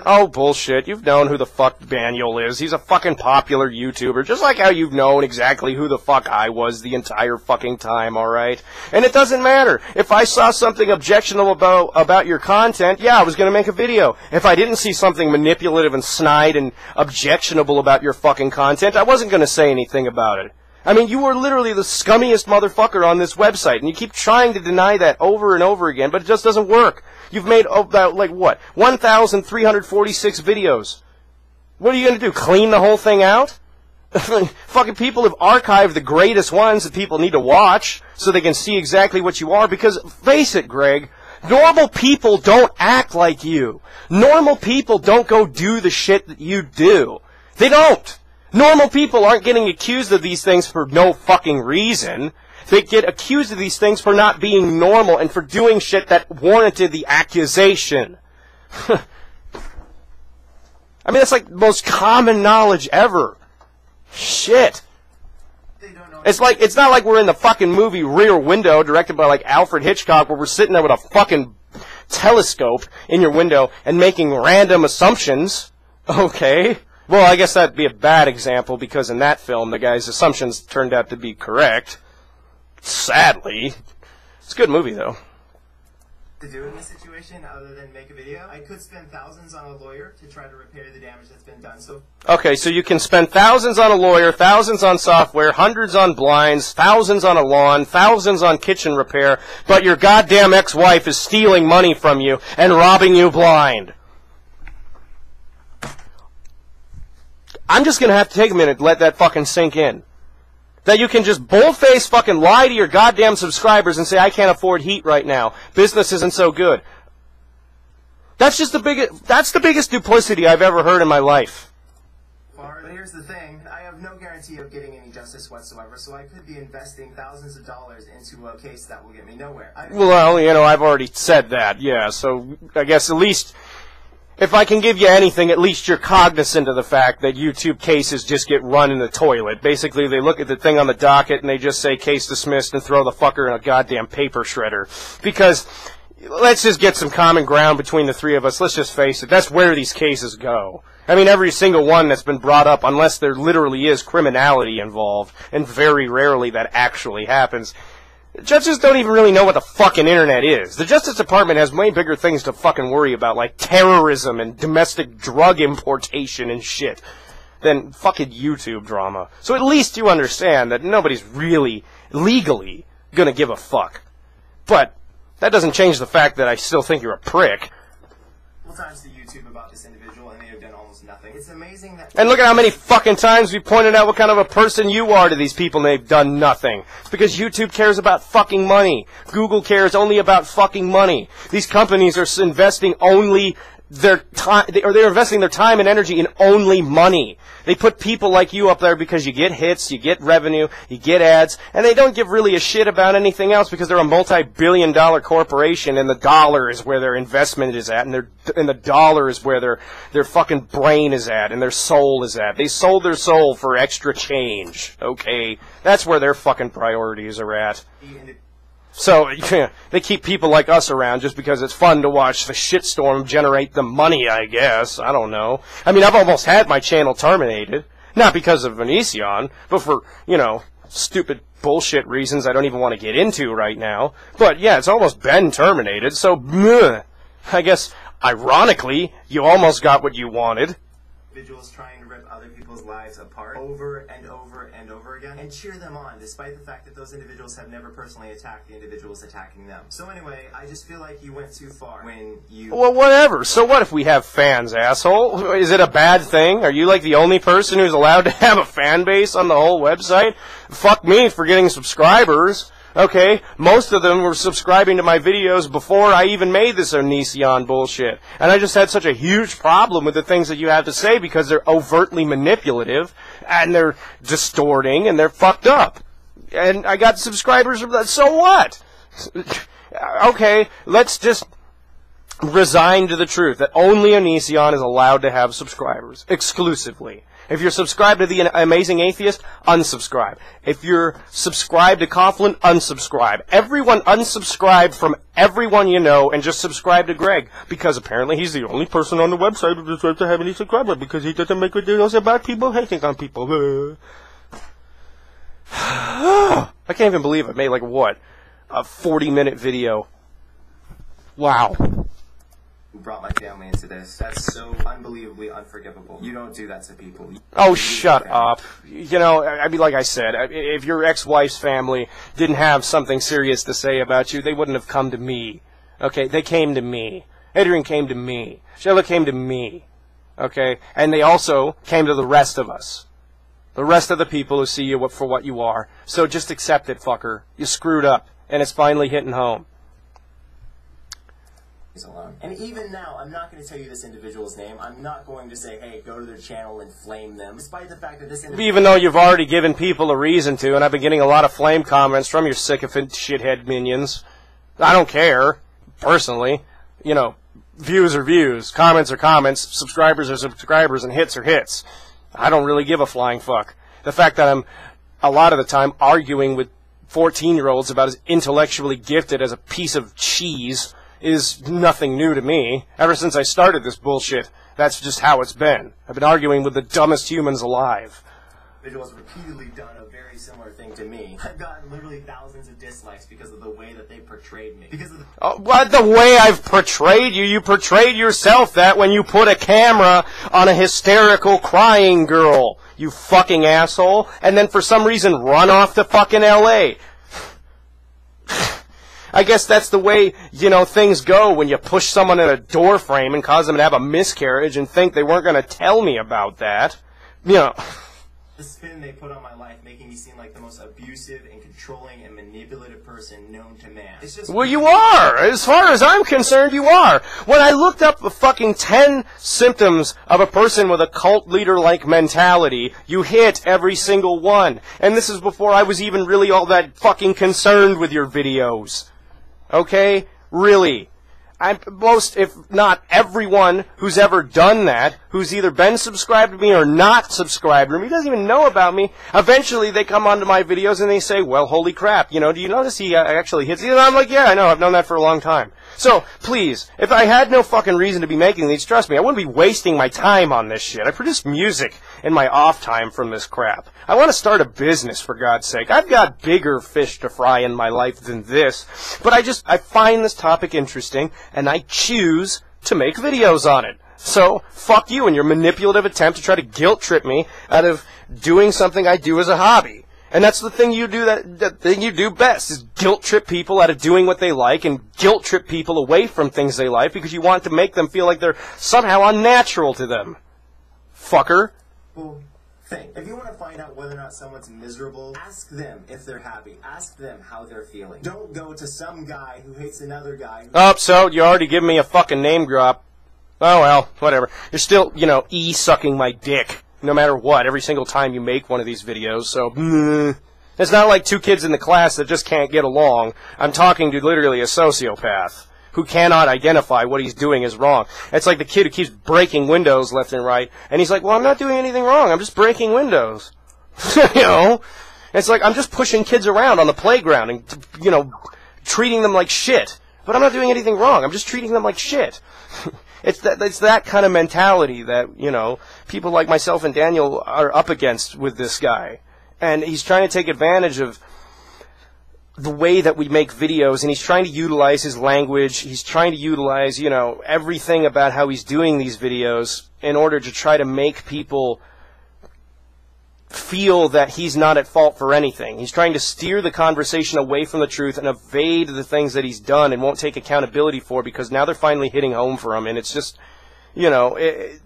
Oh, bullshit. You've known who the fuck Daniel is. He's a fucking popular YouTuber, just like how you've known exactly who the fuck I was the entire fucking time, alright? And it doesn't matter. If I saw something objectionable about your content, yeah, I was gonna make a video. If I didn't see something manipulative and snide and objectionable about your fucking content, I wasn't gonna say anything about it. I mean, you were literally the scummiest motherfucker on this website, and you keep trying to deny that over and over again, but it just doesn't work. You've made about, like, what, 1,346 videos. What are you going to do, clean the whole thing out? Fucking people have archived the greatest ones that people need to watch so they can see exactly what you are, because, face it, Greg, normal people don't act like you. Normal people don't go do the shit that you do. They don't. Normal people aren't getting accused of these things for no fucking reason. They get accused of these things for not being normal and for doing shit that warranted the accusation. I mean, that's like the most common knowledge ever. Shit. It's not like we're in the fucking movie Rear Window, directed by like Alfred Hitchcock, where we're sitting there with a fucking telescope in your window and making random assumptions. Okay. Well, I guess that'd be a bad example, because in that film, the guy's assumptions turned out to be correct. Sadly. It's a good movie, though. To do in this situation, other than make a video, I could spend thousands on a lawyer to try to repair the damage that's been done. So okay, so you can spend thousands on a lawyer, thousands on software, hundreds on blinds, thousands on a lawn, thousands on kitchen repair, but your goddamn ex-wife is stealing money from you and robbing you blind. I'm just going to have to take a minute to let that fucking sink in. That you can just bold-face fucking lie to your goddamn subscribers and say, I can't afford heat right now. Business isn't so good. That's just that's the biggest duplicity I've ever heard in my life. But here's the thing. I have no guarantee of getting any justice whatsoever, so I could be investing thousands of dollars into a case that will get me nowhere. Well, you know, I've already said that, yeah, so I guess at least if I can give you anything, at least you're cognizant of the fact that YouTube cases just get run in the toilet. Basically, they look at the thing on the docket and they just say case dismissed and throw the fucker in a goddamn paper shredder. Because let's just get some common ground between the three of us. Let's just face it. That's where these cases go. I mean, every single one that's been brought up, unless there literally is criminality involved, and very rarely that actually happens, judges don't even really know what the fucking internet is. The Justice Department has way bigger things to fucking worry about, like terrorism and domestic drug importation and shit, than fucking YouTube drama. So at least you understand that nobody's really, legally, gonna give a fuck. But that doesn't change the fact that I still think you're a prick. Times to YouTube about this individual, and they have done almost nothing. It's amazing that. And look at how many fucking times we pointed out what kind of a person you are to these people, and they've done nothing. It's because YouTube cares about fucking money. Google cares only about fucking money. These companies are investing only their time, or they're investing their time and energy in only money. They put people like you up there because you get hits, you get revenue, you get ads, and they don't give really a shit about anything else because they're a multi-billion-dollar corporation, and the dollar is where their investment is at, and the dollar is where their fucking brain is at, and their soul is at. They sold their soul for extra change, okay? That's where their fucking priorities are at. So, yeah, they keep people like us around just because it's fun to watch the shitstorm generate the money, I guess. I don't know. I mean, I've almost had my channel terminated. Not because of Onision, but for, you know, stupid bullshit reasons I don't even want to get into right now. But, yeah, it's almost been terminated, so, bleh. I guess, ironically, you almost got what you wanted. Individuals trying to rip other people's lives apart over and over and over again and cheer them on despite the fact that those individuals have never personally attacked the individuals attacking them. So anyway, I just feel like you went too far when you... Well, whatever. So what if we have fans, asshole? Is it a bad thing? Are you like the only person who's allowed to have a fan base on the whole website? Fuck me for getting subscribers. Okay, most of them were subscribing to my videos before I even made this Onision bullshit. And I just had such a huge problem with the things that you have to say because they're overtly manipulative, and they're distorting, and they're fucked up. And I got subscribers, so what? Okay, let's just resign to the truth that only Onision is allowed to have subscribers, exclusively. If you're subscribed to The Amazing Atheist, unsubscribe. If you're subscribed to Coughlin, unsubscribe. Everyone unsubscribe from everyone you know and just subscribe to Greg. Because apparently he's the only person on the website who deserves to have any subscribers because he doesn't make videos about people hating on people. I can't even believe I made like, what, a 40-minute video. Wow. Brought my family into this. That's so unbelievably unforgivable. You don't do that to people. Oh, shut up. You know, I mean, like I said, if your ex-wife's family didn't have something serious to say about you, they wouldn't have come to me. Okay, they came to me. Adrian came to me. Sheila came to me. Okay, and they also came to the rest of us. The rest of the people who see you for what you are. So just accept it, fucker. You screwed up, and it's finally hitting home. Alone. And even now, I'm not going to tell you this individual's name. I'm not going to say, hey, go to their channel and flame them, despite the fact that this individual... Even though you've already given people a reason to, and I've been getting a lot of flame comments from your sycophant shithead minions. I don't care, personally. You know, views are views, comments are comments, subscribers are subscribers, and hits are hits. I don't really give a flying fuck. The fact that I'm, a lot of the time, arguing with 14-year-olds about as intellectually gifted as a piece of cheese is nothing new to me. Ever since I started this bullshit, that's just how it's been. I've been arguing with the dumbest humans alive. Individuals repeatedly done a very similar thing to me. I've gotten literally thousands of dislikes because of the way that they portrayed me. Because of the... What, the way I've portrayed you? You portrayed yourself that when you put a camera on a hysterical crying girl, you fucking asshole, and then for some reason run off to fucking L.A. I guess that's the way, you know, things go when you push someone in a door frame and cause them to have a miscarriage and think they weren't going to tell me about that. You know. The spin they put on my life making me seem like the most abusive and controlling and manipulative person known to man. It's just... Well, you are. As far as I'm concerned, you are. When I looked up the fucking 10 symptoms of a person with a cult leader-like mentality, you hit every single one. And this is before I was even really all that fucking concerned with your videos. Okay? Really. most, if not everyone who's ever done that, who's either been subscribed to me or not subscribed to me, doesn't even know about me, eventually they come onto my videos and they say, well, holy crap, you know, do you notice he actually hits you? And I'm like, yeah, I know, I've known that for a long time. So, please, if I had no fucking reason to be making these, trust me, I wouldn't be wasting my time on this shit. I produce music in my off time from this crap. I want to start a business, for God's sake. I've got bigger fish to fry in my life than this. But I find this topic interesting, and I choose to make videos on it. So, fuck you and your manipulative attempt to try to guilt trip me out of doing something I do as a hobby. And that's the thing you do, that thing you do best, is guilt trip people out of doing what they like and guilt trip people away from things they like because you want to make them feel like they're somehow unnatural to them. Fucker. Well, if you want to find out whether or not someone's miserable, ask them if they're happy. Ask them how they're feeling. Don't go to some guy who hates another guy. Oh, so you already give me a fucking name drop. Oh well, whatever. You're still, you know, sucking my dick. No matter what, every single time you make one of these videos, so, it's not like two kids in the class that just can't get along. I'm talking to literally a sociopath who cannot identify what he's doing is wrong. It's like the kid who keeps breaking windows left and right, and he's like, well, I'm not doing anything wrong, I'm just breaking windows. You know? It's like, I'm just pushing kids around on the playground and, you know, treating them like shit. But I'm not doing anything wrong, I'm just treating them like shit. It's that kind of mentality that, you know, people like myself and Daniel are up against with this guy. And he's trying to take advantage of the way that we make videos, and he's trying to utilize his language. He's trying to utilize, you know, everything about how he's doing these videos in order to try to make people feel that he's not at fault for anything. He's trying to steer the conversation away from the truth and evade the things that he's done and won't take accountability for, because now they're finally hitting home for him, and it's just, you know, it's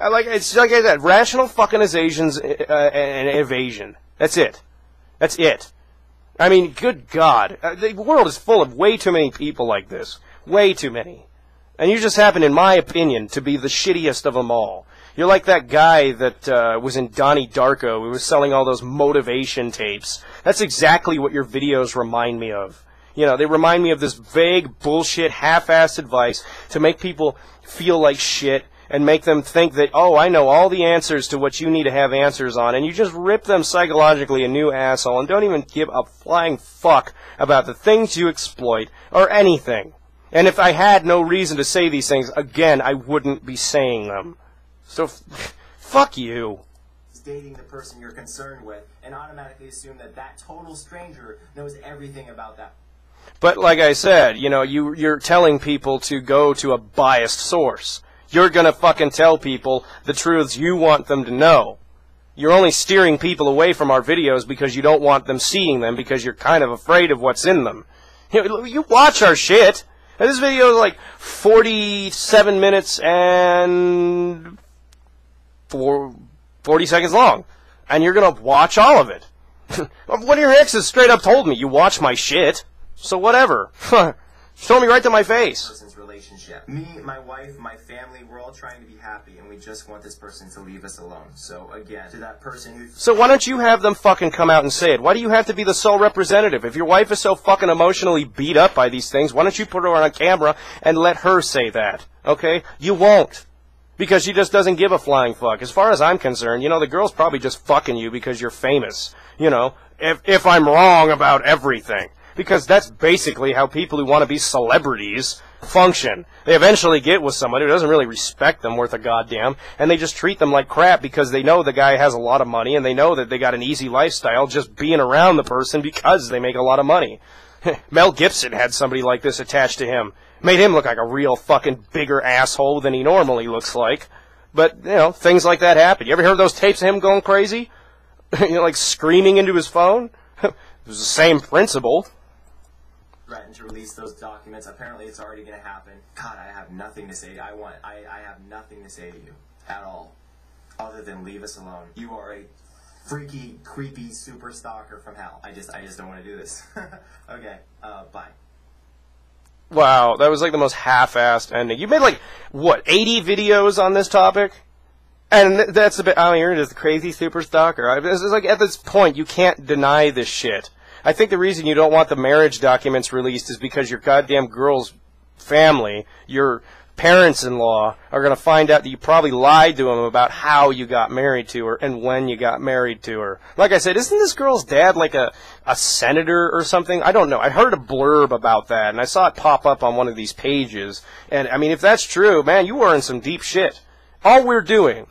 like I said, rational fuckingizations and evasion. That's it. That's it. I mean, good God. The world is full of way too many people like this. Way too many. And you just happen, in my opinion, to be the shittiest of them all. You're like that guy that was in Donnie Darko who was selling all those motivation tapes. That's exactly what your videos remind me of. You know, they remind me of this vague, bullshit, half-assed advice to make people feel like shit and make them think that, oh, I know all the answers to what you need to have answers on, and you just rip them psychologically a new asshole and don't even give a flying fuck about the things you exploit or anything. And if I had no reason to say these things, again, I wouldn't be saying them. So, fuck you. Dating the person you're concerned with and automatically assume that that total stranger knows everything about that. But like I said, you know, you're telling people to go to a biased source. You're gonna fucking tell people the truths you want them to know. You're only steering people away from our videos because you don't want them seeing them, because you're kind of afraid of what's in them. You watch our shit. And this video is like 47 minutes and 40 seconds long, and you're gonna watch all of it. One of your exes straight up told me, you watch my shit, so whatever. She told me right to my face. Person's relationship. Me, my wife, my family, we're all trying to be happy, and we just want this person to leave us alone. So again, to that person who... So why don't you have them fucking come out and say it? Why do you have to be the sole representative? If your wife is so fucking emotionally beat up by these things, why don't you put her on camera and let her say that? Okay? You won't. Because she just doesn't give a flying fuck. As far as I'm concerned, you know, the girl's probably just fucking you because you're famous. You know, if I'm wrong about everything. Because that's basically how people who want to be celebrities function. They eventually get with someone who doesn't really respect them worth a goddamn, and they just treat them like crap because they know the guy has a lot of money, and they know that they got an easy lifestyle just being around the person because they make a lot of money. Mel Gibson had somebody like this attached to him. Made him look like a real fucking bigger asshole than he normally looks like. But, you know, things like that happen. You ever heard those tapes of him going crazy? You know, like screaming into his phone? It was the same principle. Threatened to release those documents. Apparently it's already going to happen. God, I have nothing to say. I have nothing to say to you at all. Other than leave us alone. You are a freaky, creepy super stalker from hell. I just don't want to do this. Okay, bye. Wow, that was like the most half-assed ending. You made like, what, 80 videos on this topic? And that's a bit, oh, you're just a crazy super stalker. It's like, at this point, you can't deny this shit. I think the reason you don't want the marriage documents released is because your goddamn girl's family, your parents-in-law, are going to find out that you probably lied to them about how you got married to her and when you got married to her. Like I said, isn't this girl's dad like a senator or something? I don't know. I heard a blurb about that, and I saw it pop up on one of these pages. And, I mean, if that's true, man, you are in some deep shit. All we're doing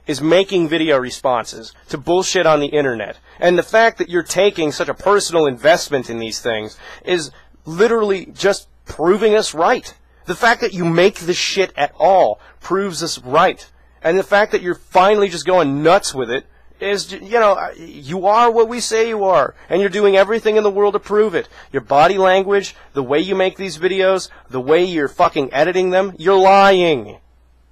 is making video responses to bullshit on the internet. And the fact that you're taking such a personal investment in these things is literally just proving us right. The fact that you make this shit at all proves us right. And the fact that you're finally just going nuts with it is, you know, you are what we say you are. And you're doing everything in the world to prove it. Your body language, the way you make these videos, the way you're fucking editing them, you're lying.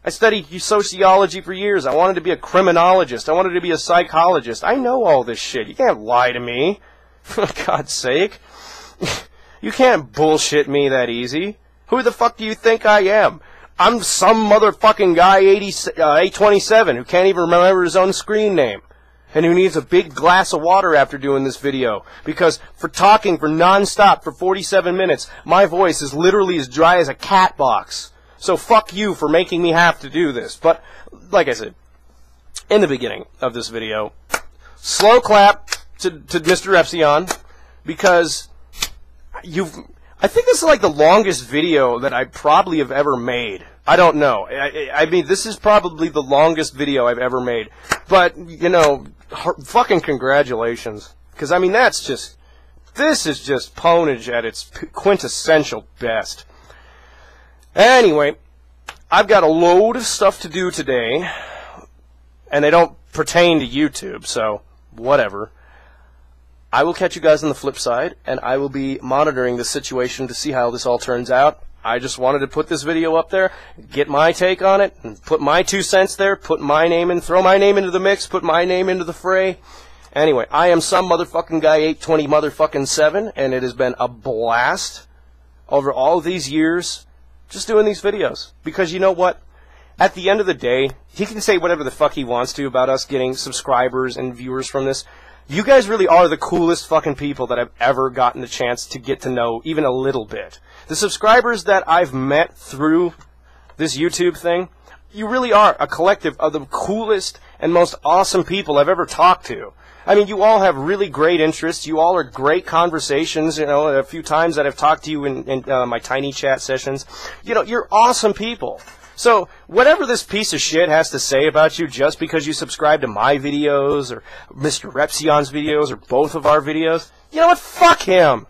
I studied sociology for years. I wanted to be a criminologist. I wanted to be a psychologist. I know all this shit. You can't lie to me. For God's sake. You can't bullshit me that easy. Who the fuck do you think I am? I'm some motherfucking guy, 827, who can't even remember his own screen name. And who needs a big glass of water after doing this video. Because for talking for non-stop for 47 minutes, my voice is literally as dry as a cat box. So fuck you for making me have to do this. But, like I said, in the beginning of this video, slow clap to Mr. Epsilon, because I think this is like the longest video that I probably have ever made. I don't know. I mean, this is probably the longest video I've ever made. But, you know, fucking congratulations. Because, I mean, this is just ponage at its quintessential best. Anyway, I've got a load of stuff to do today. And they don't pertain to YouTube, so whatever. I will catch you guys on the flip side, and I will be monitoring the situation to see how this all turns out. I just wanted to put this video up there, get my take on it, and put my 2 cents there, put my name in, throw my name into the mix, put my name into the fray. Anyway, I am some motherfucking guy 820 motherfucking 7, and it has been a blast over all these years just doing these videos. Because you know what? At the end of the day, he can say whatever the fuck he wants to about us getting subscribers and viewers from this. You guys really are the coolest fucking people that I've ever gotten the chance to get to know even a little bit. The subscribers that I've met through this YouTube thing, you really are a collective of the coolest and most awesome people I've ever talked to. I mean, you all have really great interests. You all are great conversations. You know, a few times that I've talked to you in my tiny chat sessions. You know, you're awesome people. So, whatever this piece of shit has to say about you just because you subscribe to my videos or Mr. Repsion's videos or both of our videos, you know what? Fuck him!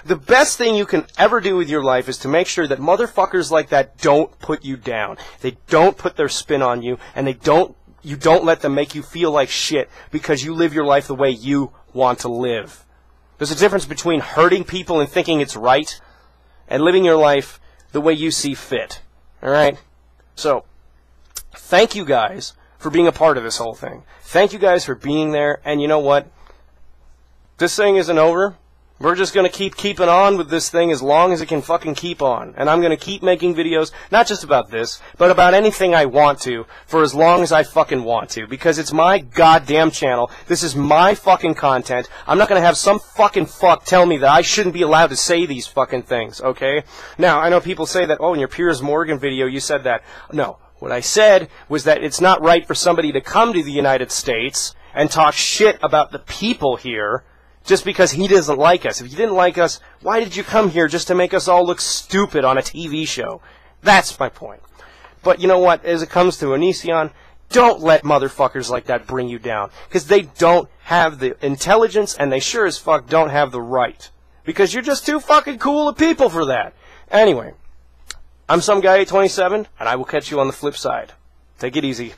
The best thing you can ever do with your life is to make sure that motherfuckers like that don't put you down. They don't put their spin on you, and you don't let them make you feel like shit because you live your life the way you want to live. There's a difference between hurting people and thinking it's right and living your life the way you see fit. Alright? So, thank you guys for being a part of this whole thing. Thank you guys for being there, and you know what? This thing isn't over. We're just going to keep keeping on with this thing as long as it can fucking keep on. And I'm going to keep making videos, not just about this, but about anything I want to, for as long as I fucking want to. Because it's my goddamn channel. This is my fucking content. I'm not going to have some fucking fuck tell me that I shouldn't be allowed to say these fucking things, okay? Now, I know people say that, oh, in your Piers Morgan video you said that. No. What I said was that it's not right for somebody to come to the United States and talk shit about the people here just because he doesn't like us. If you didn't like us, why did you come here just to make us all look stupid on a TV show? That's my point. But you know what? As it comes to Onision, don't let motherfuckers like that bring you down. Because they don't have the intelligence, and they sure as fuck don't have the right. Because you're just too fucking cool of people for that. Anyway, I'm some guy 827, and I will catch you on the flip side. Take it easy.